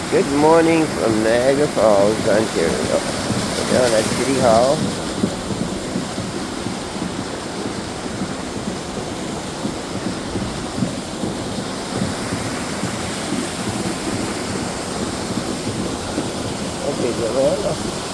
Good morning from Niagara Falls, Ontario. We're down at City Hall. Okay, Joanna.